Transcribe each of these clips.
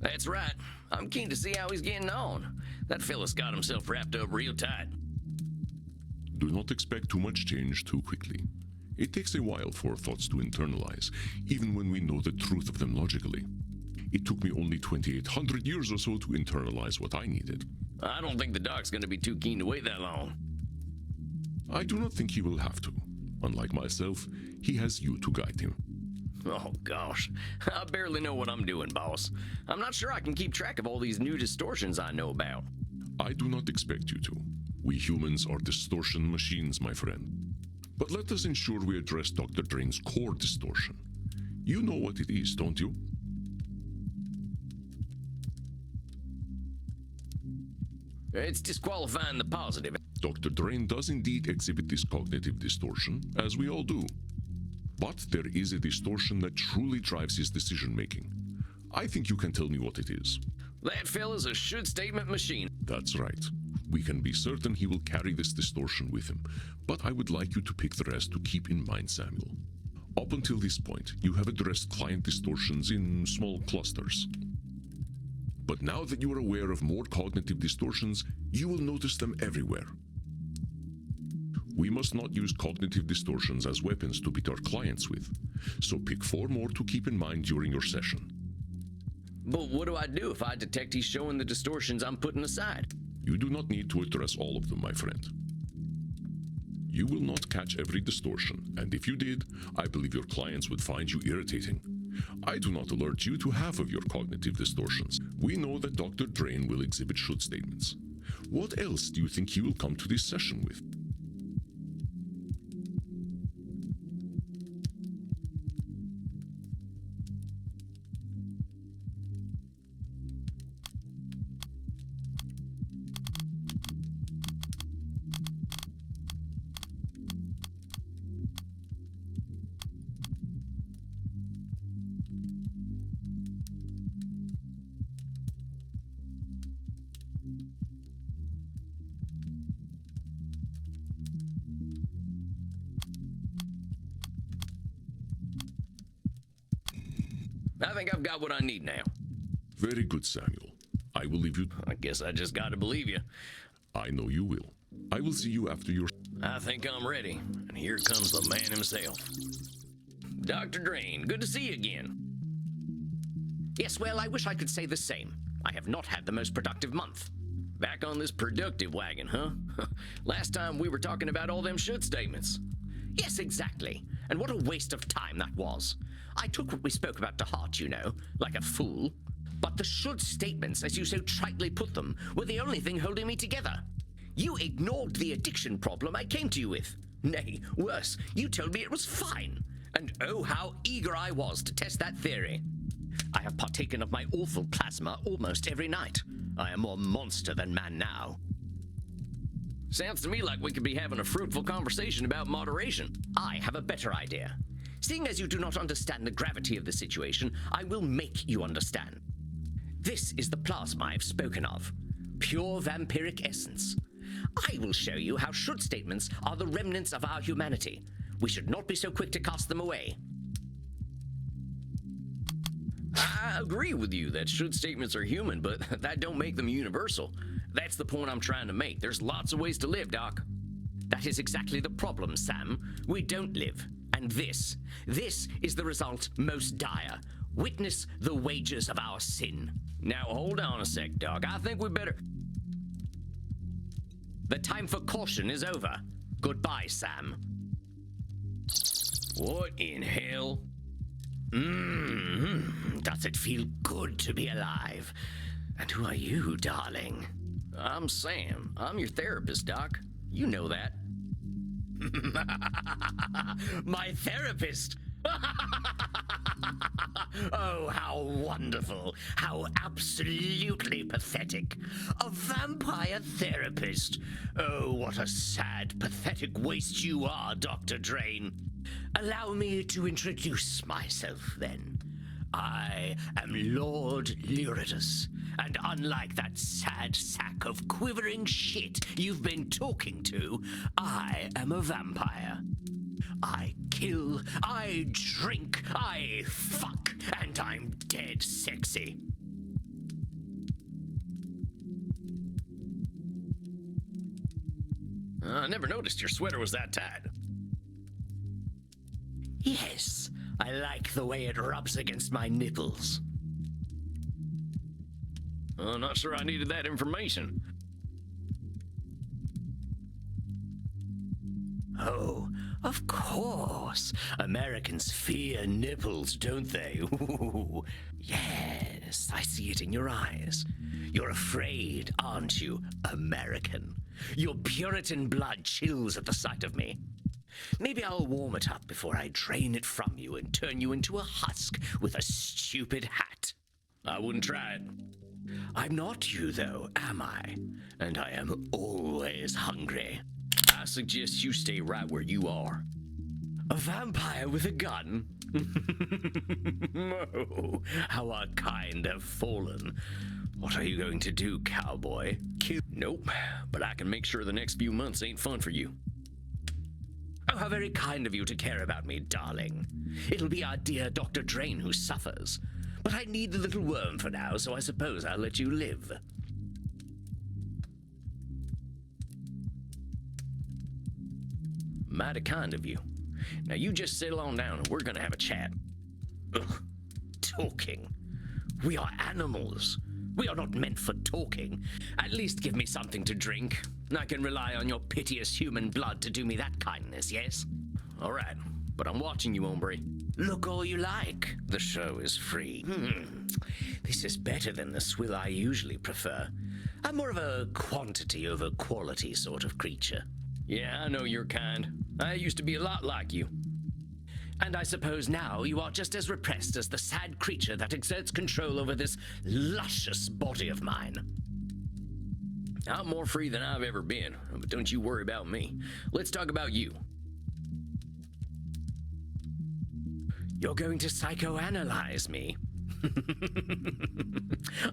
That's right. I'm keen to see how he's getting on. That fella's got himself wrapped up real tight. Do not expect too much change too quickly. It takes a while for thoughts to internalize, even when we know the truth of them logically. It took me only 2,800 years or so to internalize what I needed. I don't think the doc's gonna be too keen to wait that long. I do not think he will have to. Unlike myself, he has you to guide him. Oh gosh, I barely know what I'm doing, boss. I'm not sure I can keep track of all these new distortions I know about. I do not expect you to. We humans are distortion machines, my friend. But let us ensure we address Dr. Drain's core distortion. You know what it is, don't you? It's disqualifying the positive. Dr. Drain does indeed exhibit this cognitive distortion, as we all do. But there is a distortion that truly drives his decision-making. I think you can tell me what it is. That fella's a should-statement machine. That's right. We can be certain he will carry this distortion with him, but I would like you to pick the rest to keep in mind, Samuel. Up until this point, you have addressed client distortions in small clusters. But now that you are aware of more cognitive distortions, you will notice them everywhere. We must not use cognitive distortions as weapons to beat our clients with, so pick 4 more to keep in mind during your session. But what do I do if I detect he's showing the distortions I'm putting aside? You do not need to address all of them, my friend. You will not catch every distortion, and if you did, I believe your clients would find you irritating. I do not alert you to half of your cognitive distortions. We know that Dr. Drain will exhibit should statements. What else do you think he will come to this session with? I think I've got what I need now. Very good, Samuel. I will leave you. I guess I just gotta believe you. I know you will. I will see you after your... I think I'm ready, and here comes the man himself. Dr. Drain, good to see you again. Yes, well, I wish I could say the same. I have not had the most productive month. Back on this productive wagon, huh? Last time we were talking about all them should statements. Yes, exactly. And what a waste of time that was. I took what we spoke about to heart, you know, like a fool. But the should statements, as you so tritely put them, were the only thing holding me together. You ignored the addiction problem I came to you with. Nay, worse, you told me it was fine. And oh, how eager I was to test that theory. I have partaken of my awful plasma almost every night. I am more monster than man now. Sounds to me like we could be having a fruitful conversation about moderation. I have a better idea. Seeing as you do not understand the gravity of the situation, I will make you understand. This is the plasma I've spoken of. Pure vampiric essence. I will show you how should statements are the remnants of our humanity. We should not be so quick to cast them away. I agree with you that should statements are human, but that don't make them universal. That's the point I'm trying to make. There's lots of ways to live, Doc. That is exactly the problem, Sam. We don't live. And this is the result most dire. Witness the wages of our sin. Now, hold on a sec, Doc. I think we better... The time for caution is over. Goodbye, Sam. What in hell? Does it feel good to be alive? And who are you, darling? I'm Sam. I'm your therapist, Doc. You know that. My therapist! Oh, how wonderful. How absolutely pathetic. A vampire therapist. Oh, what a sad, pathetic waste you are, Dr. Drain. Allow me to introduce myself, then. I am Lord Lyridus, and unlike that sad sack of quivering shit you've been talking to, I am a vampire. I kill, I drink, I fuck, and I'm dead sexy. I never noticed your sweater was that tight. Yes, I like the way it rubs against my nipples. I'm not sure I needed that information. Oh, of course. Americans fear nipples, don't they? Ooh, yes, I see it in your eyes. You're afraid, aren't you, American? Your Puritan blood chills at the sight of me. Maybe I'll warm it up before I drain it from you and turn you into a husk with a stupid hat. I wouldn't try it. I'm not you, though, am I? And I am always hungry. I suggest you stay right where you are. A vampire with a gun? Oh, how our kind have fallen. What are you going to do, cowboy? Kill? Nope, but I can make sure the next few months ain't fun for you. Oh, how very kind of you to care about me, darling. It'll be our dear Dr. Drain who suffers. But I need the little worm for now, so I suppose I'll let you live. Mighty kind of you. Now you just settle on down and we're gonna have a chat. Ugh, talking. We are animals. We are not meant for talking. At least give me something to drink. I can rely on your piteous human blood to do me that kindness, yes? All right, but I'm watching you, hombre. Look all you like. The show is free. This is better than the swill I usually prefer. I'm more of a quantity over quality sort of creature. Yeah, I know your kind. I used to be a lot like you. And I suppose now you are just as repressed as the sad creature that exerts control over this luscious body of mine. I'm more free than I've ever been, but don't you worry about me. Let's talk about you. You're going to psychoanalyze me.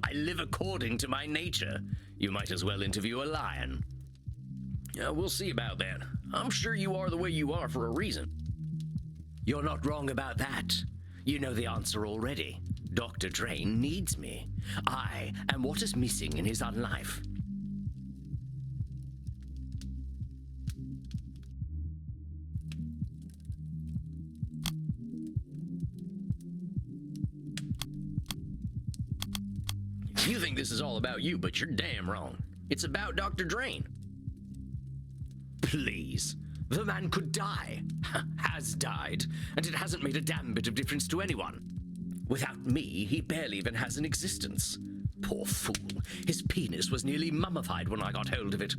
I live according to my nature. You might as well interview a lion. Yeah, we'll see about that. I'm sure you are the way you are for a reason. You're not wrong about that. You know the answer already. Dr. Drain needs me. I am what is missing in his unlife. You think this is all about you, but you're damn wrong. It's about Dr. Drain. Please. The man could die. Has died. And it hasn't made a damn bit of difference to anyone. Without me, he barely even has an existence. Poor fool. His penis was nearly mummified when I got hold of it.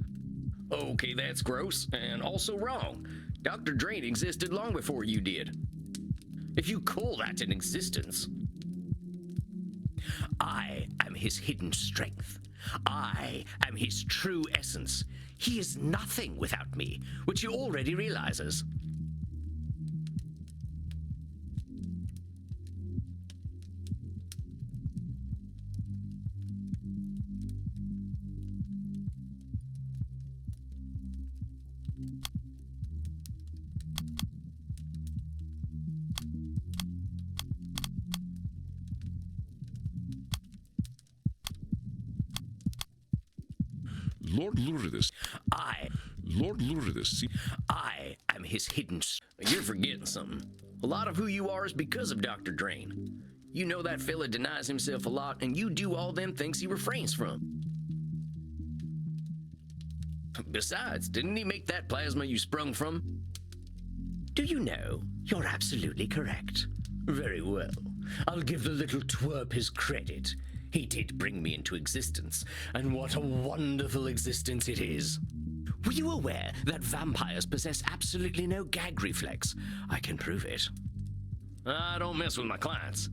Okay, that's gross, and also wrong. Dr. Drain existed long before you did. If you call that an existence. I am his hidden strength. I am his true essence. He is nothing without me, which he already realizes. Lord Lourdes. Lord Lourdes. I am his hidden... You're forgetting something. A lot of who you are is because of Dr. Drain. You know that fella denies himself a lot, and you do all them things he refrains from. Besides, didn't he make that plasma you sprung from? Do you know? You're absolutely correct. Very well. I'll give the little twerp his credit. He did bring me into existence, and what a wonderful existence it is. Were you aware that vampires possess absolutely no gag reflex? I can prove it. I don't mess with my clients.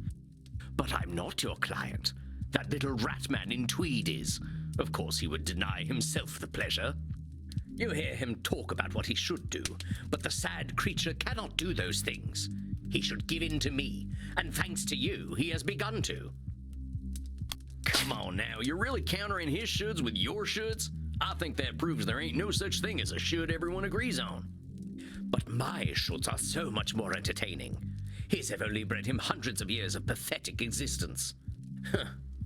But I'm not your client. That little rat man in tweed is. Of course he would deny himself the pleasure. You hear him talk about what he should do, but the sad creature cannot do those things. He should give in to me, and thanks to you, he has begun to. Come on now, you're really countering his shoulds with your shoulds? I think that proves there ain't no such thing as a should everyone agrees on. But my shoulds are so much more entertaining. His have only bred him hundreds of years of pathetic existence.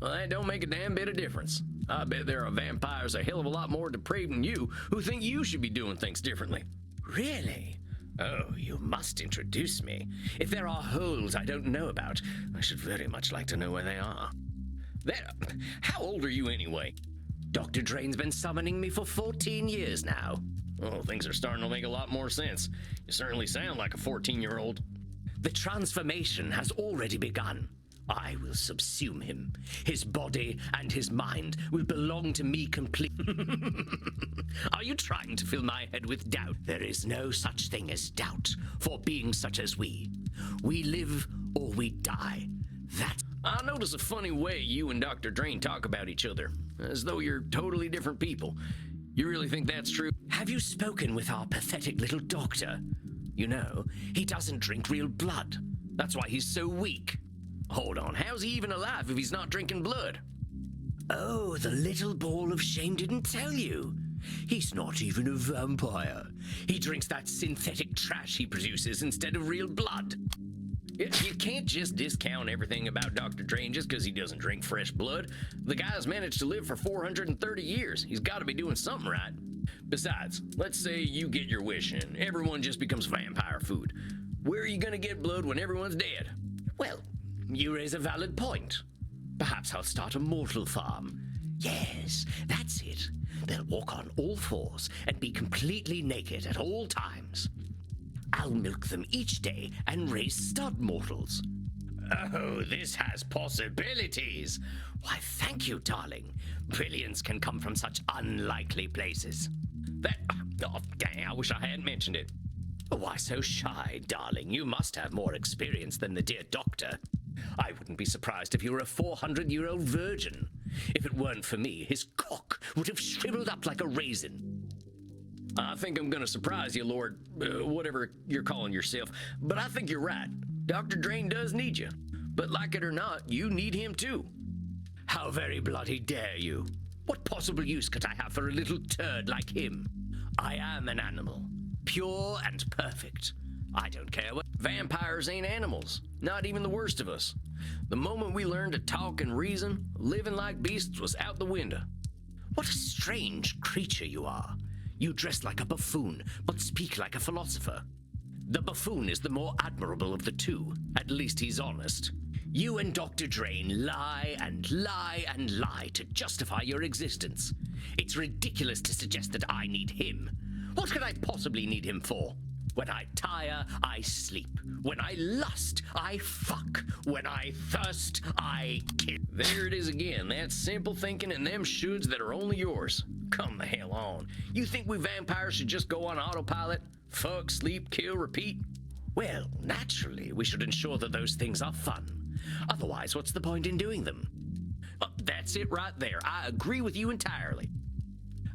Well, that don't make a damn bit of difference. I bet there are vampires a hell of a lot more depraved than you who think you should be doing things differently. Really? Oh, you must introduce me. If there are holes I don't know about, I should very much like to know where they are. How old are you anyway? Dr. Drain's been summoning me for 14 years now. Oh, things are starting to make a lot more sense. You certainly sound like a 14-year-old. The transformation has already begun. I will subsume him. His body and his mind will belong to me completely. Are you trying to fill my head with doubt? There is no such thing as doubt for beings such as we. We live or we die. I notice a funny way you and Dr. Drain talk about each other, as though you're totally different people. You really think that's true? Have you spoken with our pathetic little doctor? You know, he doesn't drink real blood. That's why he's so weak. Hold on, how's he even alive if he's not drinking blood? Oh, the little ball of shame didn't tell you. He's not even a vampire. He drinks that synthetic trash he produces instead of real blood. You can't just discount everything about Dr. Drain just because he doesn't drink fresh blood. The guy's managed to live for 430 years. He's got to be doing something right. Besides, let's say you get your wish and everyone just becomes vampire food. Where are you going to get blood when everyone's dead? Well, you raise a valid point. Perhaps I'll start a mortal farm. Yes, that's it. They'll walk on all fours and be completely naked at all times. I'll milk them each day and raise stud mortals. Oh, this has possibilities. Why, thank you, darling. Brilliance can come from such unlikely places. Oh, dang, I wish I hadn't mentioned it. Why so shy, darling? You must have more experience than the dear doctor. I wouldn't be surprised if you were a 400-year-old virgin. If it weren't for me, his cock would have shriveled up like a raisin. I think I'm gonna surprise you, Lord, whatever you're calling yourself, but I think you're right. Dr. Drain does need you. But like it or not, you need him too. How very bloody dare you? What possible use could I have for a little turd like him? I am an animal, pure and perfect. I don't care what... Vampires ain't animals, not even the worst of us. The moment we learned to talk and reason, living like beasts was out the window. What a strange creature you are. You dress like a buffoon, but speak like a philosopher. The buffoon is the more admirable of the two. At least he's honest. You and Dr. Drain lie and lie and lie to justify your existence. It's ridiculous to suggest that I need him. What could I possibly need him for? When I tire, I sleep. When I lust, I fuck. When I thirst, I kill. There it is again, that simple thinking and them shoulds that are only yours. Come the hell on. You think we vampires should just go on autopilot? Fuck, sleep, kill, repeat? Well, naturally, we should ensure that those things are fun. Otherwise, what's the point in doing them? That's it right there. I agree with you entirely.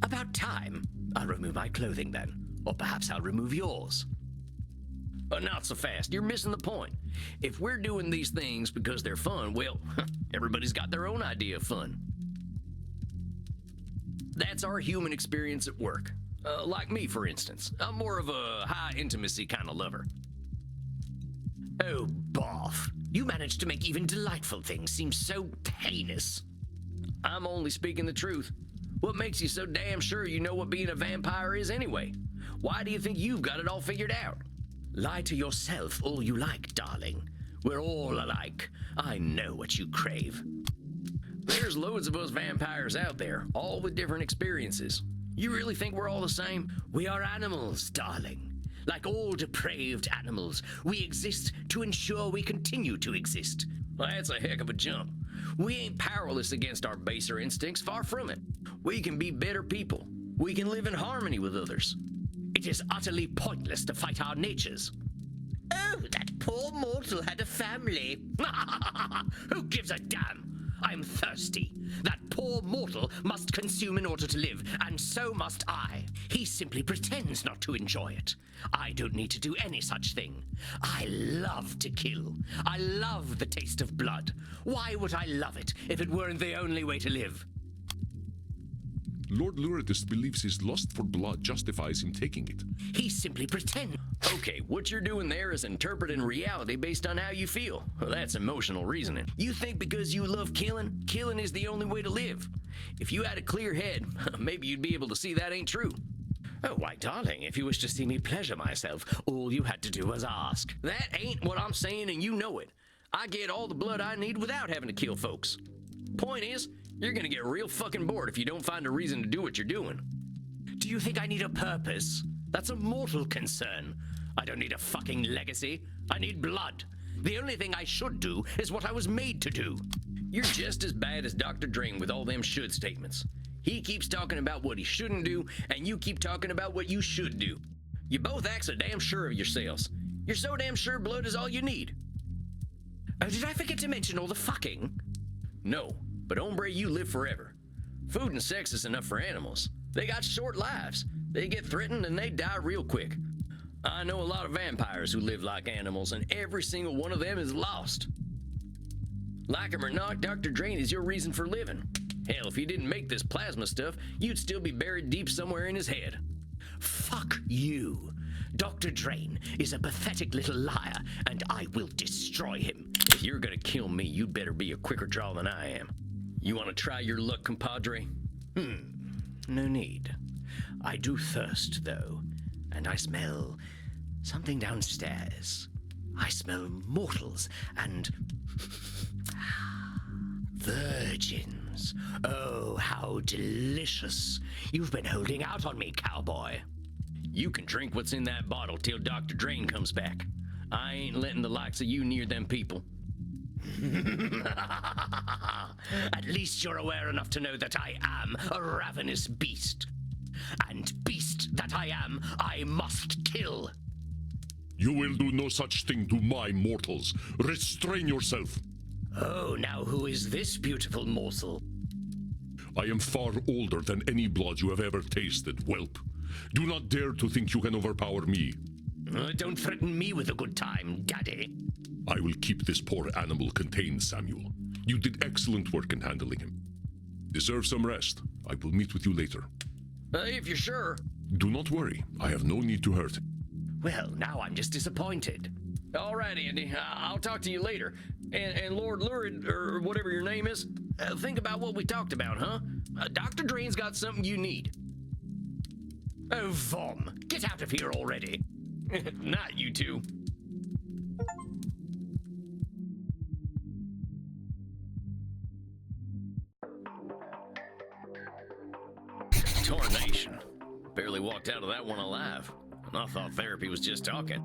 About time. I'll remove my clothing then. Or perhaps I'll remove yours. Not so fast. You're missing the point. If we're doing these things because they're fun, well, everybody's got their own idea of fun. That's our human experience at work. Like me, for instance. I'm more of a high intimacy kind of lover. Oh, boff. You managed to make even delightful things seem so heinous. I'm only speaking the truth. What makes you so damn sure you know what being a vampire is anyway? Why do you think you've got it all figured out? Lie to yourself all you like, darling. We're all alike. I know what you crave. There's loads of us vampires out there, all with different experiences. You really think we're all the same? We are animals, darling. Like all depraved animals, we exist to ensure we continue to exist. Well, that's a heck of a jump. We ain't powerless against our baser instincts, far from it. We can be better people. We can live in harmony with others. It is utterly pointless to fight our natures. Oh, that poor mortal had a family. Who gives a damn? I'm thirsty. That poor mortal must consume in order to live, and so must I. He simply pretends not to enjoy it. I don't need to do any such thing. I love to kill. I love the taste of blood. Why would I love it if it weren't the only way to live? Lord Luridus believes his lust for blood justifies him taking it. He simply pretends. Okay, what you're doing there is interpreting reality based on how you feel. Well, that's emotional reasoning. You think because you love killing, killing is the only way to live. If you had a clear head, maybe you'd be able to see that ain't true. Oh, why, darling, if you wish to see me pleasure myself, all you had to do was ask. That ain't what I'm saying, and you know it. I get all the blood I need without having to kill folks. Point is, you're gonna get real fucking bored if you don't find a reason to do what you're doing. Do you think I need a purpose? That's a mortal concern. I don't need a fucking legacy. I need blood. The only thing I should do is what I was made to do. You're just as bad as Dr. Drain with all them should statements. He keeps talking about what he shouldn't do, and you keep talking about what you should do. You both act so damn sure of yourselves. You're so damn sure blood is all you need. Oh, did I forget to mention all the fucking? No, but hombre, you live forever. Food and sex is enough for animals. They got short lives. They get threatened and they die real quick. I know a lot of vampires who live like animals, and every single one of them is lost. Like him or not, Dr. Drain is your reason for living. Hell, if he didn't make this plasma stuff, you'd still be buried deep somewhere in his head. Fuck you. Dr. Drain is a pathetic little liar, and I will destroy him. If you're gonna kill me, you'd better be a quicker draw than I am. You wanna try your luck, compadre? No need. I do thirst, though, and I smell something downstairs. I smell mortals and virgins. Oh, how delicious. You've been holding out on me, cowboy. You can drink what's in that bottle till Dr. Drain comes back. I ain't letting the likes of you near them people. At least you're aware enough to know that I am a ravenous beast. And beast that I am, I must kill. You will do no such thing to my mortals. Restrain yourself. Oh, now who is this beautiful morsel? I am far older than any blood you have ever tasted, whelp. Do not dare to think you can overpower me. Don't threaten me with a good time, Daddy. I will keep this poor animal contained, Samuel. You did excellent work in handling him. Deserve some rest. I will meet with you later. If you're sure. Do not worry. I have no need to hurt. Well, now I'm just disappointed. All right, Andy. I'll talk to you later. And Lord Lurid, or whatever your name is, think about what we talked about, huh? Dr. Drain's got something you need. Oh, Vom, get out of here already. Not you two. Tarnation. Barely walked out of that one alive. And I thought therapy was just talking.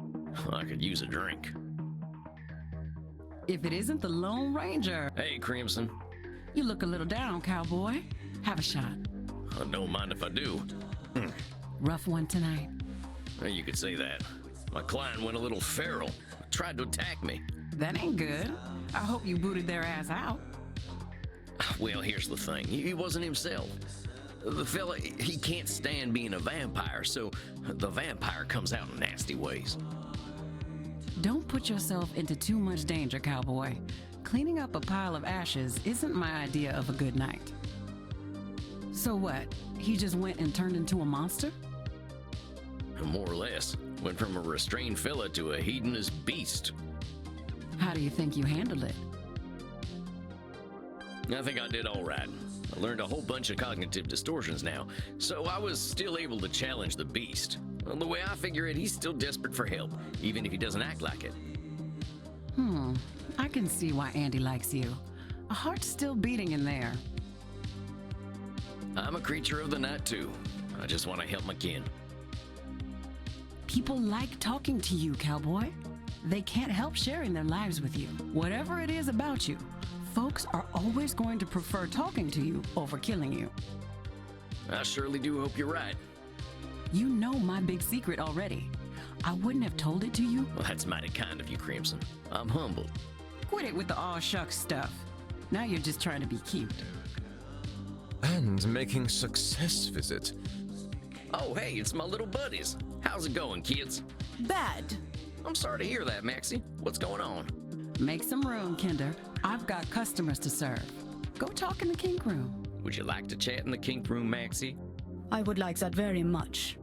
I could use a drink. If it isn't the Lone Ranger. Hey, Crimson. You look a little down, cowboy. Have a shot. I don't mind if I do. Rough one tonight. Well, you could say that. My client went a little feral. Tried to attack me. That ain't good. I hope you booted their ass out. Well, here's the thing. He wasn't himself. The fella, he can't stand being a vampire, so the vampire comes out in nasty ways. Don't put yourself into too much danger, cowboy. Cleaning up a pile of ashes isn't my idea of a good night. So what? He just went and turned into a monster? More or less. Went from a restrained fella to a hedonist beast. How do you think you handled it? I think I did all right. I learned a whole bunch of cognitive distortions now, so I was still able to challenge the beast. Well, the way I figure it, he's still desperate for help, even if he doesn't act like it. I can see why Andy likes you. A heart's still beating in there. I'm a creature of the night, too. I just want to help my kin. People like talking to you, cowboy. They can't help sharing their lives with you. Whatever it is about you, folks are always going to prefer talking to you over killing you. I surely do hope you're right. You know my big secret already. I wouldn't have told it to you. Well, that's mighty kind of you, Crimson. I'm humbled. Quit it with the aw shucks stuff. Now you're just trying to be cute. And making success visit. Oh, hey, it's my little buddies. How's it going, kids? Bad. I'm sorry to hear that, Maxie. What's going on? Make some room, Kinder. I've got customers to serve. Go talk in the kink room. Would you like to chat in the kink room, Maxie? I would like that very much.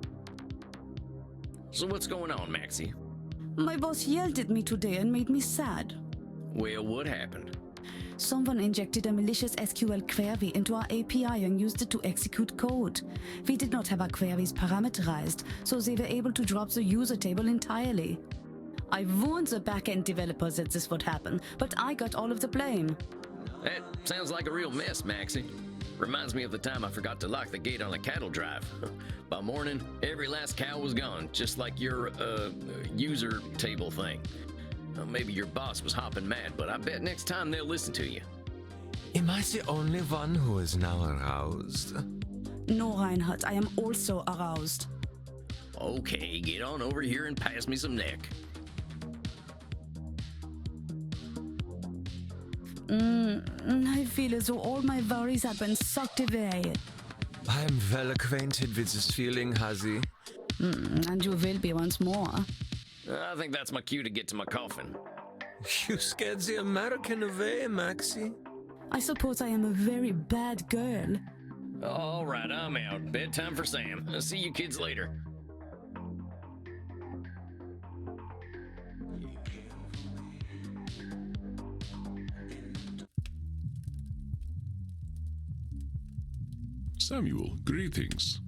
So what's going on, Maxie? My boss yelled at me today and made me sad. Well, what happened? Someone injected a malicious SQL query into our API and used it to execute code. We did not have our queries parameterized, so they were able to drop the user table entirely. I warned the backend developers that this would happen, but I got all of the blame. That sounds like a real mess, Maxie. Reminds me of the time I forgot to lock the gate on a cattle drive. By morning, every last cow was gone, just like your, user table thing. Maybe your boss was hopping mad, but I bet next time they'll listen to you. Am I the only one who is now aroused? No, Reinhardt, I am also aroused. Okay, get on over here and pass me some neck. I feel as though all my worries have been sucked away. I am well acquainted with this feeling, Hazy. And you will be once more. I think that's my cue to get to my coffin. You scared the American away, Maxie. I suppose I am a very bad girl. All right, I'm out. Bedtime for Sam. I'll see you kids later. Samuel, greetings.